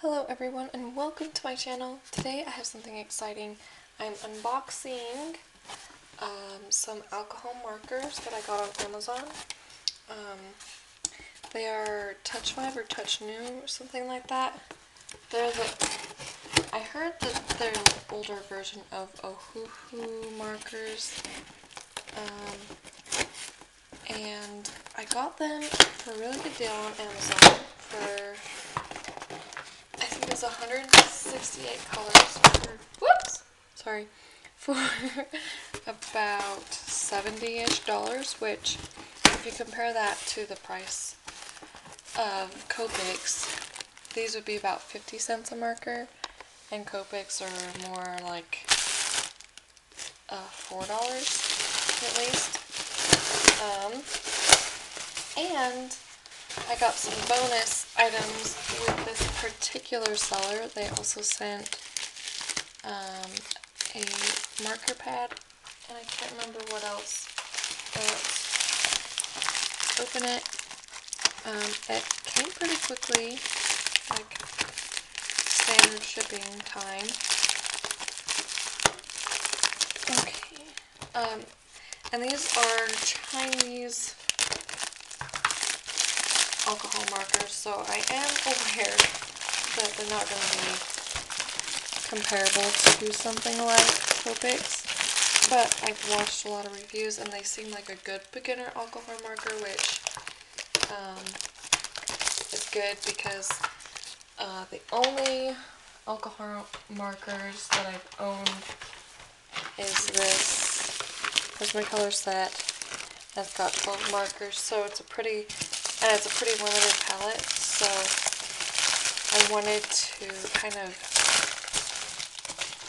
Hello everyone and welcome to my channel. Today I have something exciting. I'm unboxing some alcohol markers that I got on Amazon. They are TOUCHNEW or TOUCHNEW or something like that. I heard that they're an older version of Ohuhu markers. And I got them for a really good deal on Amazon for, I think it was 168 colors for about $70-ish, which if you compare that to the price of Copics, these would be about 50 cents a marker, and Copics are more like $4 at least. And I got some bonus items with this particular seller. They also sent a marker pad, and I can't remember what else. Let's open it. It came pretty quickly, like standard shipping time. Okay. And these are Chinese alcohol markers, so I am aware that they're not going to be comparable to something like Copics, but I've watched a lot of reviews and they seem like a good beginner alcohol marker, which is good because the only alcohol markers that I've owned is this Prismacolor set. It's got 12 markers, so it's a pretty limited palette, so I wanted to kind of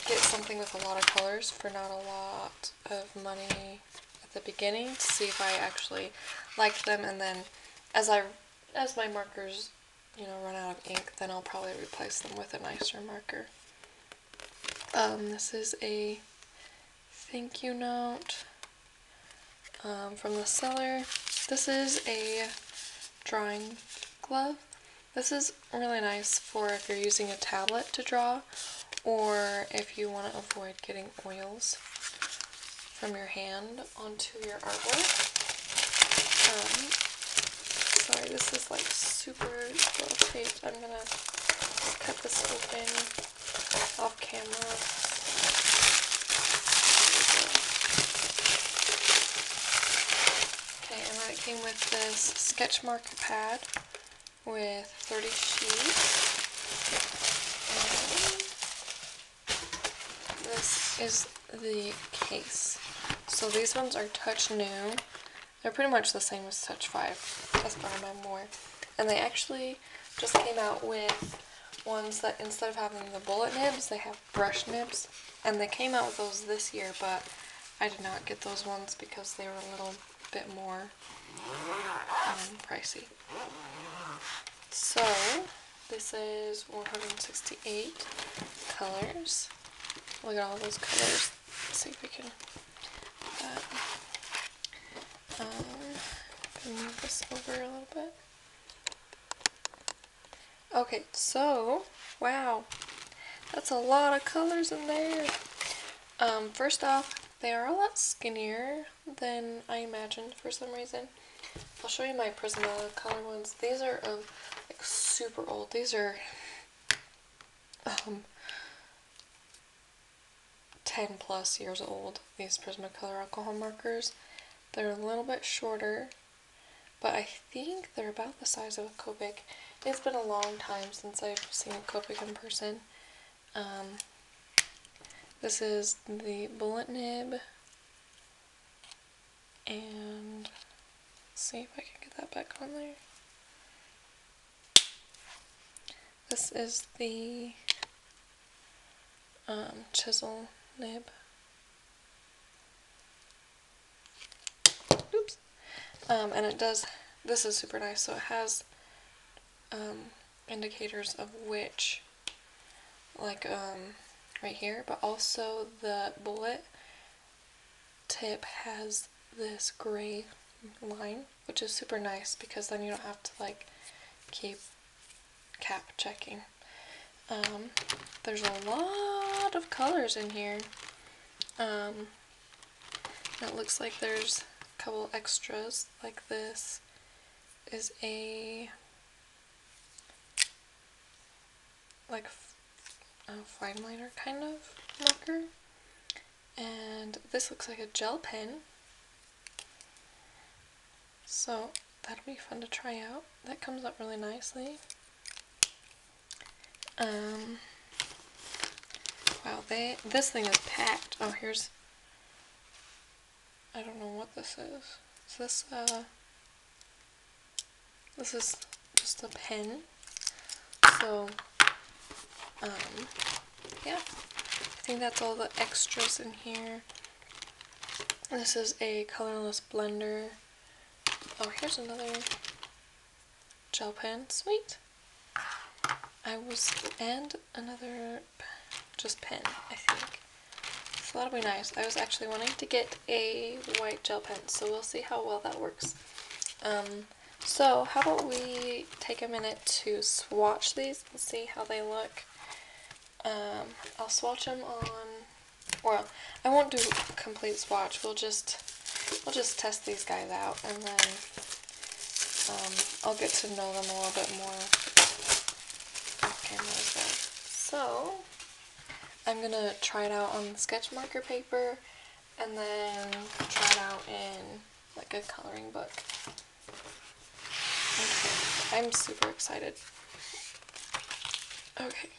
get something with a lot of colors for not a lot of money at the beginning, to see if I actually liked them, and then as my markers, run out of ink, then I'll probably replace them with a nicer marker. This is a thank you note from the seller. This is a drawing glove. This is really nice for if you're using a tablet to draw, or if you want to avoid getting oils from your hand onto your artwork. Sorry, this is like super well taped. I'm gonna cut this open off camera. Okay, and then it came with this sketch marker pad with 30 sheets. And this is the case. So these ones are TOUCHNEW. They're pretty much the same as Touch 5, as far as I'm aware. And they actually just came out with ones that instead of having the bullet nibs, they have brush nibs. And they came out with those this year, but I did not get those ones because they were a little bit more pricey. So this is 168 colors. Look at all those colors. Let's see if we can move this over a little bit. Okay, so wow, that's a lot of colors in there. First off, they are a lot skinnier than I imagined for some reason. I'll show you my Prismacolor ones. These are like super old. These are 10 plus years old, these Prismacolor alcohol markers. They're a little bit shorter, but I think they're about the size of a Copic. It's been a long time since I've seen a Copic in person. This is the bullet nib, and let's see if I can get that back on there. This is the chisel nib. Oops. And it does, this is super nice, so it has indicators of which, like right here, but also the bullet tip has this gray line, which is super nice because then you don't have to like keep cap checking. There's a lot of colors in here. It looks like there's a couple extras, like this is a fine liner kind of marker, and this looks like a gel pen, so that'll be fun to try out. That comes up really nicely. Wow, this thing is packed. Oh, here's, I don't know what this is. Is this is just a pen. So, yeah, I think that's all the extras in here. This is a colorless blender. Oh, here's another gel pen. Sweet. And another just pen, I think. So that'll be nice. I was actually wanting to get a white gel pen, so we'll see how well that works. So how about we take a minute to swatch these and see how they look. I'll swatch them on, or I won't do a complete swatch. We'll just test these guys out, and then I'll get to know them a little bit more off camera as well. So I'm gonna try it out on the sketch marker paper, and then try it out in like a coloring book. Okay, I'm super excited. Okay.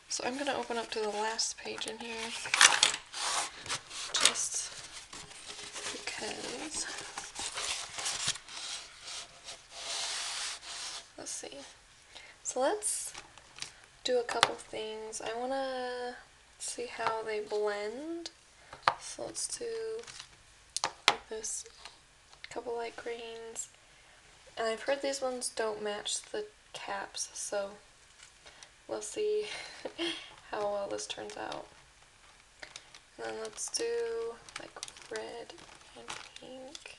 So I'm gonna open up to the last page in here, just because, let's see. So let's do a couple things. I wanna see how they blend. So let's do like this, couple light greens. And I've heard these ones don't match the caps, so we'll see how well this turns out. And then let's do like red and pink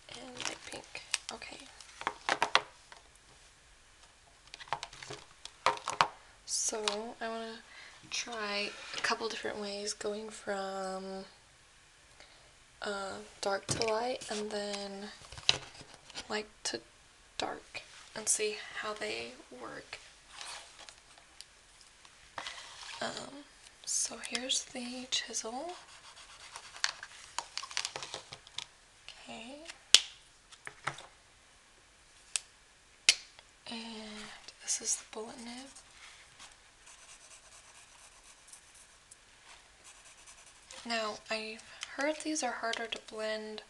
and light pink. Okay. So I want to try a couple different ways, going from dark to light and then light to dark, and see how they work. So here's the chisel. Okay. And this is the bullet nib. Now, I've heard these are harder to blend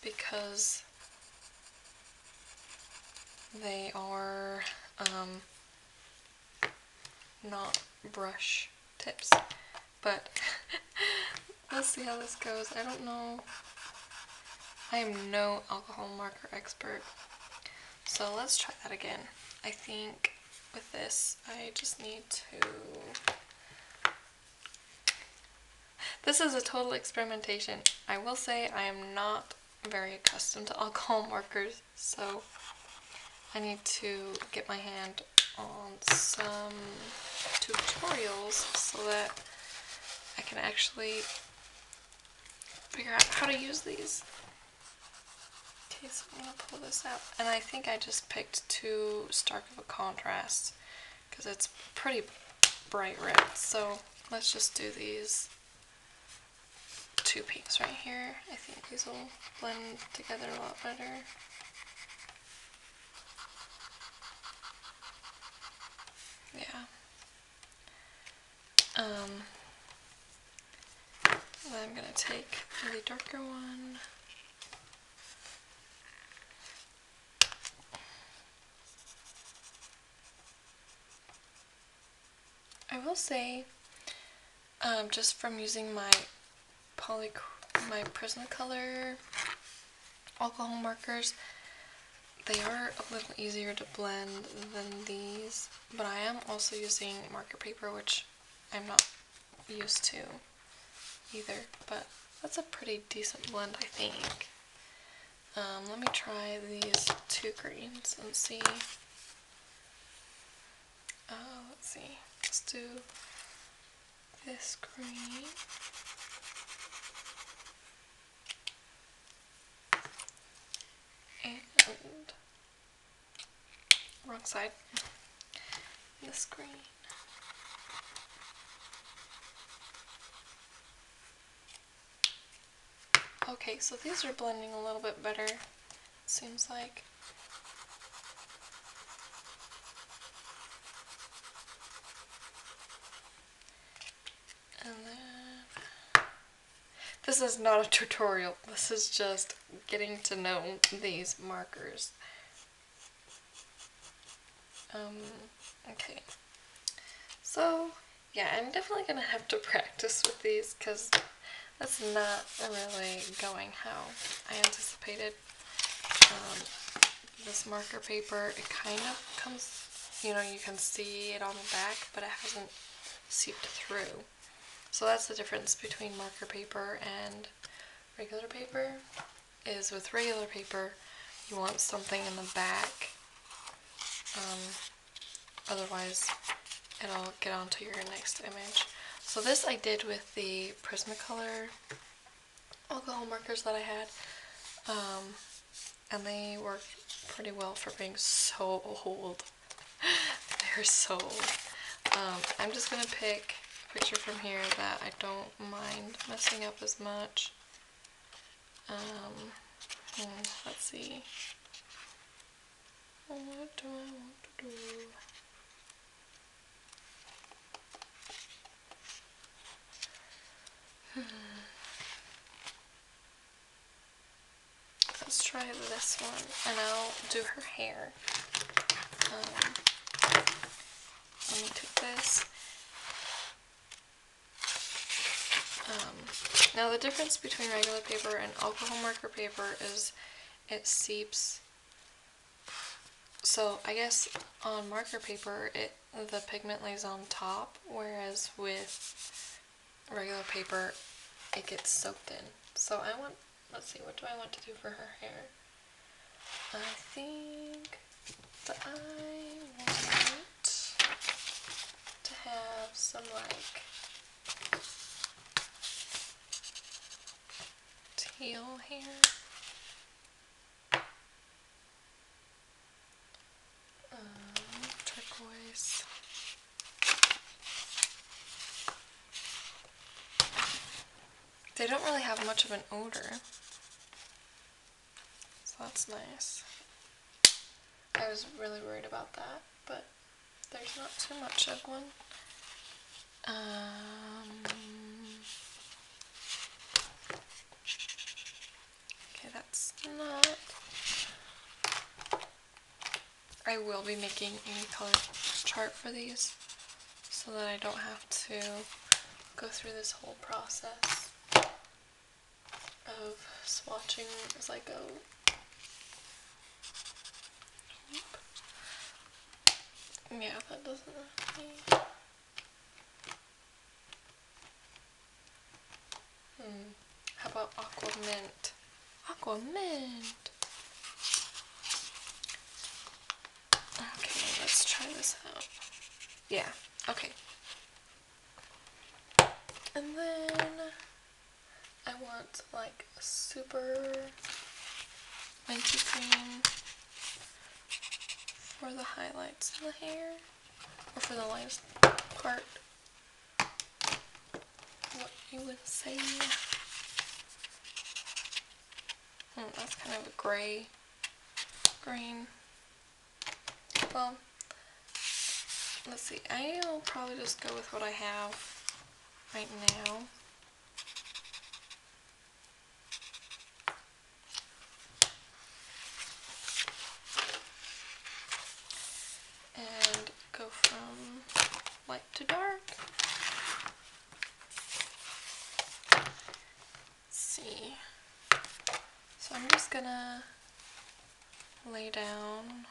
because they are not brush tips, but let's see how this goes. I don't know. I am no alcohol marker expert, so let's try that again. I think with this, I just need to... This is a total experimentation. I will say I am not very accustomed to alcohol markers, so I need to get my hand on some tutorials so that I can actually figure out how to use these. Okay, so I'm going to pull this out. And I think I just picked too stark of a contrast because it's pretty bright red. So let's just do these two pinks right here. I think these will blend together a lot better. Yeah. Then I'm gonna take the darker one. I will say, just from using my Prismacolor alcohol markers, they are a little easier to blend than these, but I am also using marker paper, which I'm not used to either, but that's a pretty decent blend, I think. Let me try these two greens and see let's see, let's do this green. And wrong side. This green. Okay, so these are blending a little bit better, it seems like. And then, this is not a tutorial, this is just getting to know these markers. Okay. So, yeah, I'm definitely gonna have to practice with these because that's not really going how I anticipated. This marker paper, it kind of comes, you know, you can see it on the back, but it hasn't seeped through. So that's the difference between marker paper and regular paper, is with regular paper, you want something in the back, otherwise it'll get onto your next image. So this I did with the Prismacolor alcohol markers that I had, and they worked pretty well for being so old. They're so old. I'm just gonna pick a picture from here that I don't mind messing up as much. Let's see. What do I want to do? Let's try this one, and I'll do her hair. Let me take this. Now the difference between regular paper and alcohol marker paper is it seeps. So I guess on marker paper, the pigment lays on top, whereas with regular paper, it gets soaked in. So let's see, what do I want to do for her hair? I think that I want to have some like teal hair. Turquoise. They don't really have much of an odor, so that's nice. I was really worried about that, but there's not too much of one. Okay, that's not. I will be making a color chart for these so that I don't have to go through this whole process of swatching as I go. Yeah, that doesn't really... How about aqua mint? Aqua mint! Okay, let's try this out. Yeah, okay. And then I want like a super minty cream for the highlights in the hair, or for the lightest part, what you would say. That's kind of a gray green. Well, let's see, I'll probably just go with what I have right now. And go from light to dark. Let's see. So I'm just gonna lay down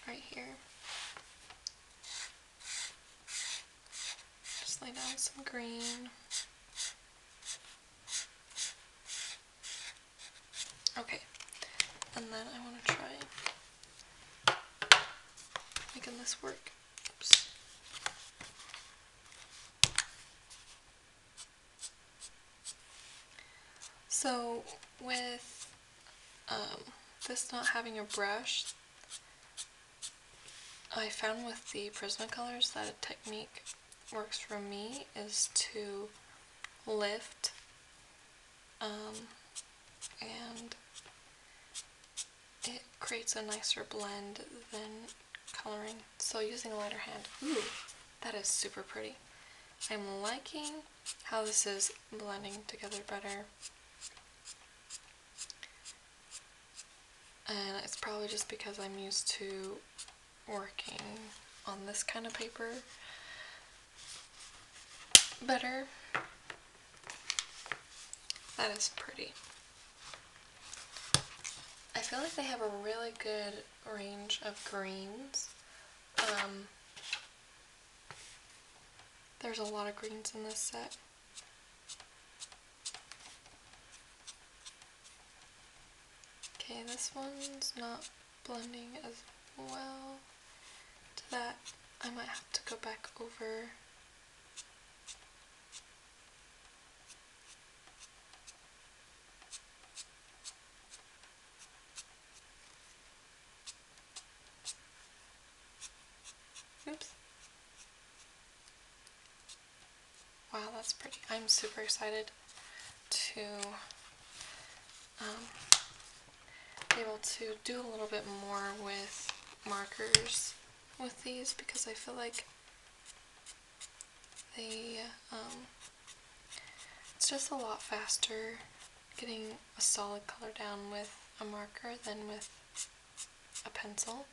right here. Just lay down some green. Okay, and then I want to try making this work. Oops. So with this not having a brush, I found with the Prismacolors that a technique works for me is to lift and it creates a nicer blend than coloring. So using a lighter hand, ooh, that is super pretty. I'm liking how this is blending together better. And it's probably just because I'm used to working on this kind of paper better. That is pretty. I feel like they have a really good range of greens. There's a lot of greens in this set. Okay, this one's not blending as well to that. I might have to go back over. Oops. Wow, that's pretty. I'm super excited to be able to do a little bit more with markers with these because I feel like they, it's just a lot faster getting a solid color down with a marker than with a pencil.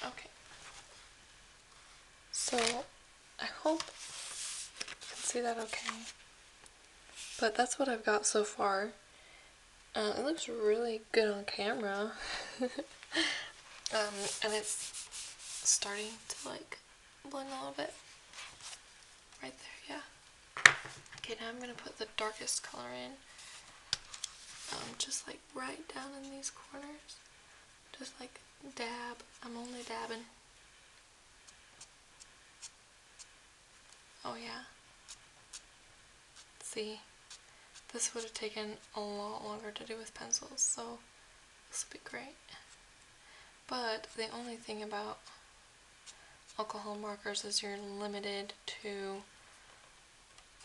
Okay. So I hope you can see that okay. But that's what I've got so far. It looks really good on camera. And it's starting to like blend a little bit. Right there, yeah. Okay, now I'm gonna put the darkest color in. Just like right down in these corners. Just like dab. I'm only dabbing. Oh yeah. See, this would have taken a lot longer to do with pencils, so this will be great. But the only thing about alcohol markers is you're limited to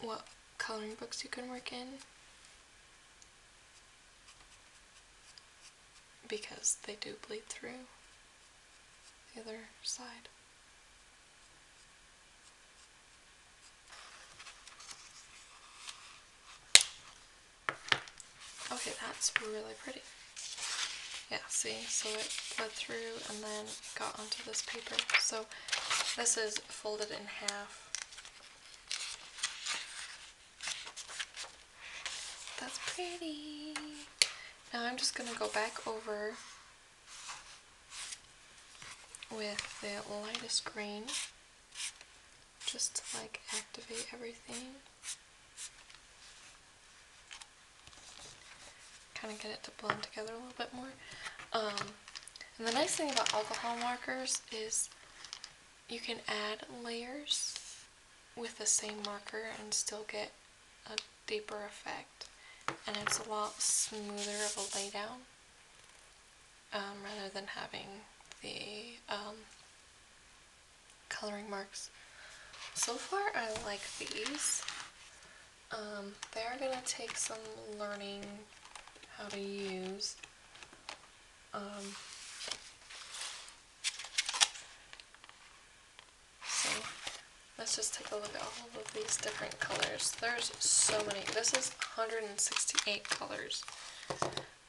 what coloring books you can work in because they do bleed through the other side. Okay, that's really pretty. Yeah, see, so it bled through and then it got onto this paper. So this is folded in half. That's pretty. Now I'm just gonna go back over with the lightest green just to like activate everything. Kind of get it to blend together a little bit more. And the nice thing about alcohol markers is you can add layers with the same marker and still get a deeper effect. And it's a lot smoother of a laydown rather than having the coloring marks. So far I like these. They are going to take some learning how to use. So let's just take a look at all of these different colors. There's so many. This is 168 colors.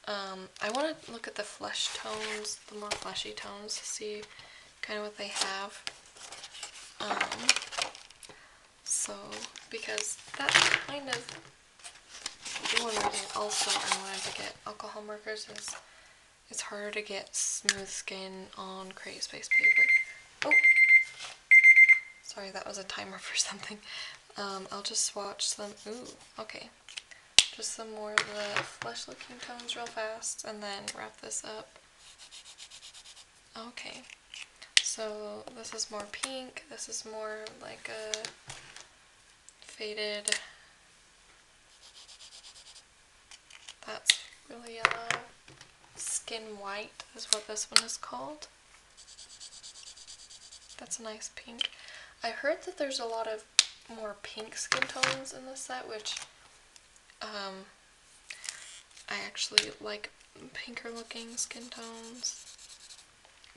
I want to look at the flesh tones, the more fleshy tones, to see kind of what they have. So, because that's kind of one reason also I wanted to get alcohol markers is it's harder to get smooth skin on Create Space paper. Oh! Sorry, that was a timer for something. I'll just swatch them. Ooh, okay. just some more of the flesh looking tones real fast and then wrap this up. Okay, so this is more pink, this is more like a faded, that's really yellow. Skin white is what this one is called. That's a nice pink. I heard that there's a lot of more pink skin tones in this set, which I actually like pinker looking skin tones,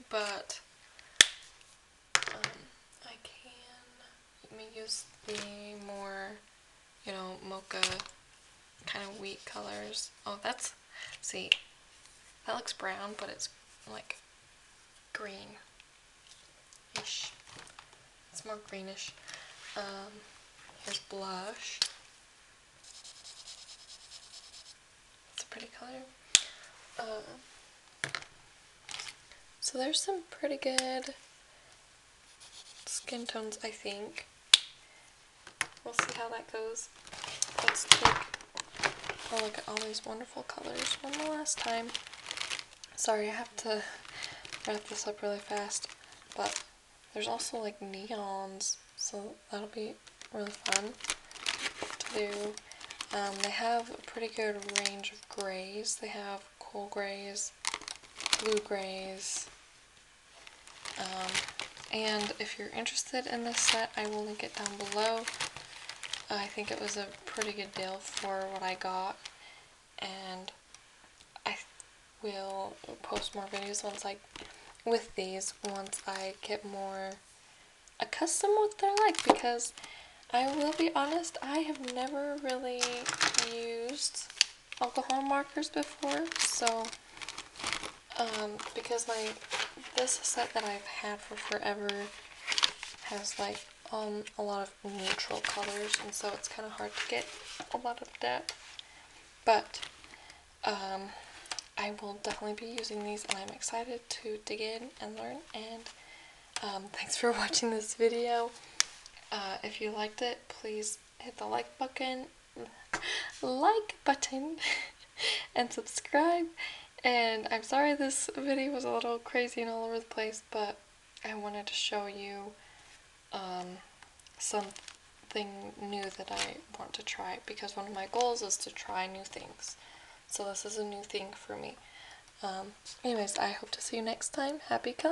but I can use the more, you know, mocha kind of wheat colors. Oh, that's, see, that looks brown, but it's like green-ish. It's more greenish. Here's blush. It's a pretty color. So there's some pretty good skin tones, I think. We'll see how that goes. Let's take a look at all these wonderful colors one last time. Sorry, I have to wrap this up really fast, but there's also like neons, so that'll be really fun to do. They have a pretty good range of grays. They have cool grays, blue grays, and if you're interested in this set, I will link it down below. I think it was a pretty good deal for what I got, and I will post more videos once I get more accustomed with what they're like, because I will be honest, I have never really used alcohol markers before, so because this set that I've had for forever has like a lot of neutral colors, and so it's kind of hard to get a lot of depth, but I will definitely be using these, and I'm excited to dig in and learn. And thanks for watching this video. If you liked it, please hit the like button and subscribe. And I'm sorry this video was a little crazy and all over the place, but I wanted to show you something new that I want to try, because one of my goals is to try new things. So this is a new thing for me. Anyways, I hope to see you next time. Happy coloring!